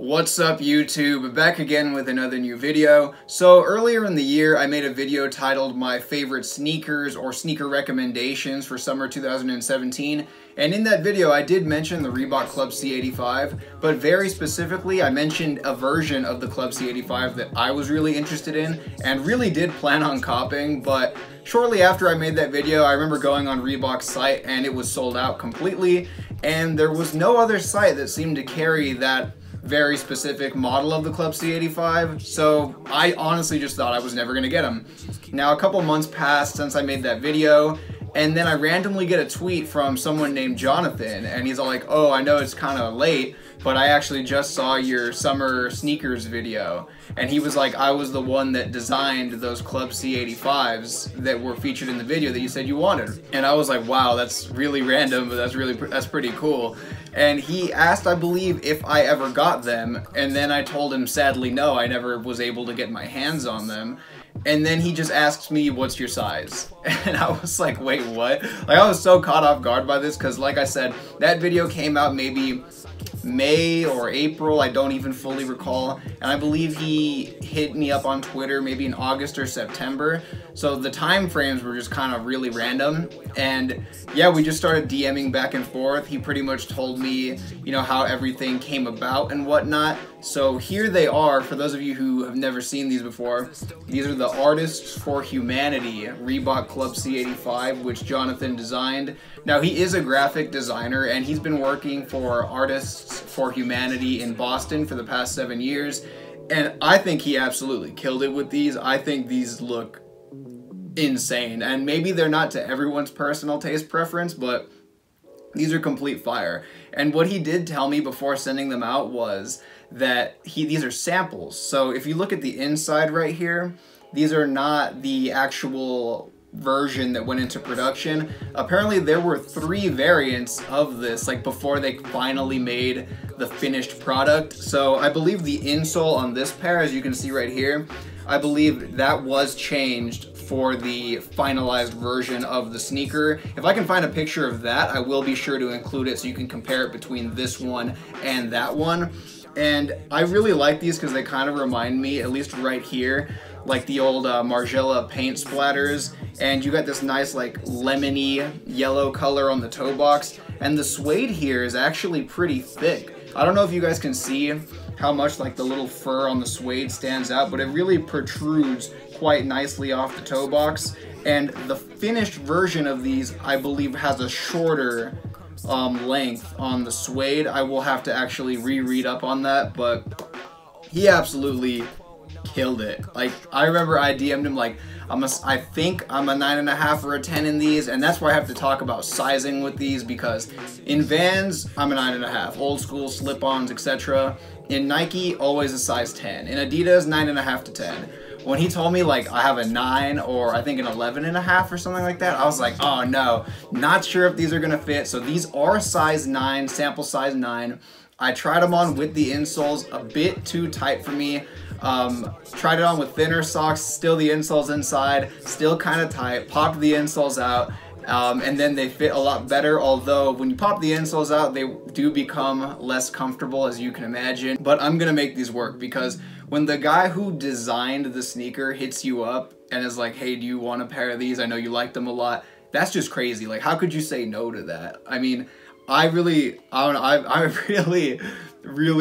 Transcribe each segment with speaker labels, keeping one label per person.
Speaker 1: What's up YouTube? Back again with another new video. So earlier in the year I made a video titled my favorite sneakers or sneaker recommendations for summer 2017, and in that video I did mention the Reebok Club C85, but very specifically I mentioned a version of the Club C85 that I was really interested in and really did plan on copying, but shortly after I made that video I remember going on Reebok's site and it was sold out completely, and there was no other site that seemed to carry that very specific model of the Club C85, so I honestly just thought I was never gonna get them. Now a couple months passed since I made that video, and then I randomly get a tweet from someone named Jonathan, and he's all like, oh, I know it's kind of late, but I actually just saw your summer sneakers video. And he was like, I was the one that designed those Club C85s that were featured in the video that you said you wanted. And I was like, wow, that's really random, but that's pretty cool. And he asked, I believe, if I ever got them, and then I told him sadly no, I never was able to get my hands on them. And then he just asks me, what's your size? And I was like, wait, what? Like, I was so caught off guard by this because, like I said, that video came out maybe May or April, I don't even fully recall, and I believe he hit me up on Twitter maybe in August or September, so the time frames were just kind of really random. And yeah, we just started DMing back and forth. He pretty much told me, you know, how everything came about and whatnot. So here they are, for those of you who have never seen these before. These are the Artists for Humanity Reebok Club C85, which Jonathan designed. Now he is a graphic designer and he's been working for Artists for Humanity in Boston for the past 7 years, and I think he absolutely killed it with these. I think these look insane, and maybe they're not to everyone's personal taste preference, but these are complete fire. And what he did tell me before sending them out was that these are samples. So if you look at the inside right here, these are not the actual version that went into production. Apparently there were 3 variants of this, like before they finally made the finished product. So I believe the insole on this pair, as you can see right here, I believe that was changed for the finalized version of the sneaker. If I can find a picture of that, I will be sure to include it so you can compare it between this one and that one. And I really like these because they kind of remind me, at least right here, like the old Margiela paint splatters, and you got this nice like lemony yellow color on the toe box, and the suede here is actually pretty thick. I don't know if you guys can see how much like the little fur on the suede stands out, but it really protrudes quite nicely off the toe box. And the finished version of these, I believe, has a shorter length on the suede. I will have to actually reread up on that, but he absolutely killed it. Like, I remember I DM'd him like, I think I'm a 9.5 or a 10 in these, and that's why I have to talk about sizing with these, because in Vans, I'm a 9.5, old school slip-ons, etc. In Nike, always a size 10. In Adidas, 9.5 to 10. When he told me like I have a 9 or I think an 11.5 or something like that, I was like, oh no, not sure if these are gonna fit. So these are size 9, sample size 9. I tried them on with the insoles, a bit too tight for me. Tried it on with thinner socks, still the insoles inside, still kind of tight, popped the insoles out, and then they fit a lot better, although when you pop the insoles out, they do become less comfortable, as you can imagine. But I'm gonna make these work, because when the guy who designed the sneaker hits you up and is like, hey, do you want a pair of these? I know you like them a lot. That's just crazy. Like, how could you say no to that? I mean, I really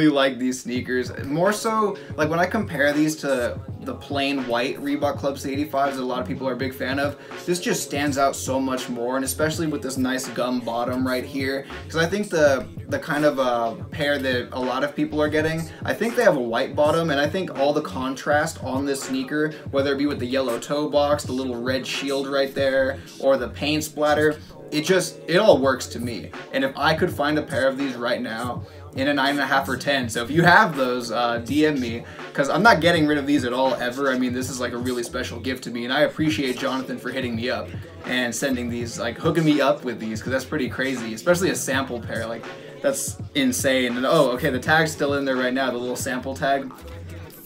Speaker 1: like these sneakers. More so, like when I compare these to the plain white Reebok Club C85s that a lot of people are a big fan of, this just stands out so much more, and especially with this nice gum bottom right here, because I think the kind of pair that a lot of people are getting, I think they have a white bottom, and I think all the contrast on this sneaker, whether it be with the yellow toe box, the little red shield right there, or the paint splatter, it all works to me. And if I could find a pair of these right now in a 9.5 or 10, so if you have those, DM me, because I'm not getting rid of these at all ever. I mean, this is like a really special gift to me, and I appreciate Jonathan for hitting me up and sending these, like hooking me up with these, because that's pretty crazy, especially a sample pair. Like, that's insane. And oh, okay, the tag's still in there right now, the little sample tag.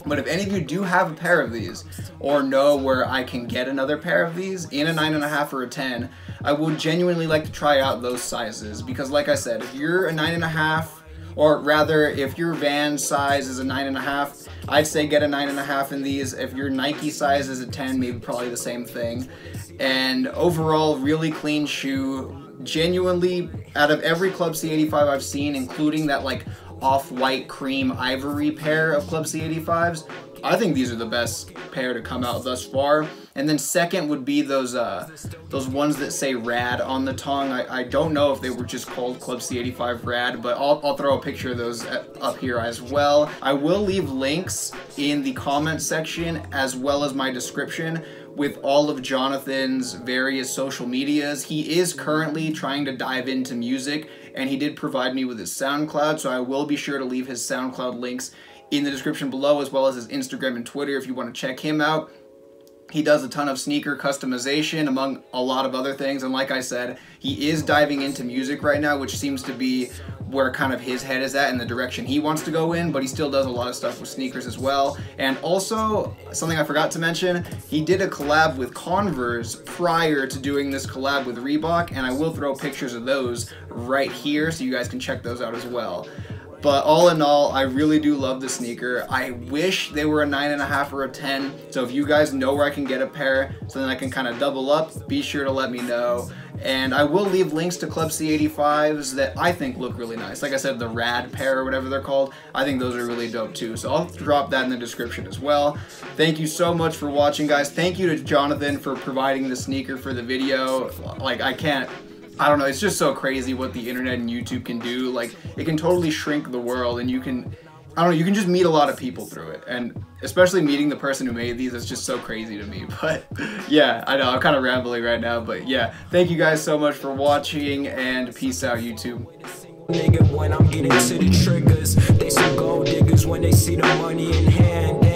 Speaker 1: But if any of you do have a pair of these, or know where I can get another pair of these in a 9.5 or a 10, I would genuinely like to try out those sizes, because like I said, if you're a 9.5 Or rather, if your Vans size is a 9.5, I'd say get a 9.5 in these. If your Nike size is a 10, maybe probably the same thing. And overall, really clean shoe. Genuinely, out of every Club C85 I've seen, including that like off-white cream ivory pair of Club C85s, I think these are the best pair to come out thus far. And then second would be those ones that say Rad on the tongue. I don't know if they were just called Club C85 Rad, but I'll throw a picture of those up here as well. I will leave links in the comment section as well as my description with all of Jonathan's various social medias. He is currently trying to dive into music, and he did provide me with his SoundCloud, so I will be sure to leave his SoundCloud links in the description below, as well as his Instagram and Twitter if you want to check him out. He does a ton of sneaker customization, among a lot of other things, and like I said, he is diving into music right now, which seems to be where kind of his head is at and the direction he wants to go in, but he still does a lot of stuff with sneakers as well. And also, something I forgot to mention, he did a collab with Converse prior to doing this collab with Reebok, and I will throw pictures of those right here so you guys can check those out as well. But all in all, I really do love the sneaker. I wish they were a 9.5 or a 10. So if you guys know where I can get a pair, so then I can kind of double up, be sure to let me know. And I will leave links to Club C85s that I think look really nice. Like I said, the Rad pair or whatever they're called, I think those are really dope too. So I'll drop that in the description as well. Thank you so much for watching, guys. Thank you to Jonathan for providing the sneaker for the video. Like, I don't know, it's just so crazy what the internet and YouTube can do. Like, it can totally shrink the world, and you can, I don't know, you can just meet a lot of people through it. And especially meeting the person who made these is just so crazy to me. But yeah, I know, I'm kind of rambling right now, but yeah. Thank you guys so much for watching, and peace out, YouTube.
Speaker 2: Nigga, when I'm getting to the triggers, they some gold diggers when they see the money in hand.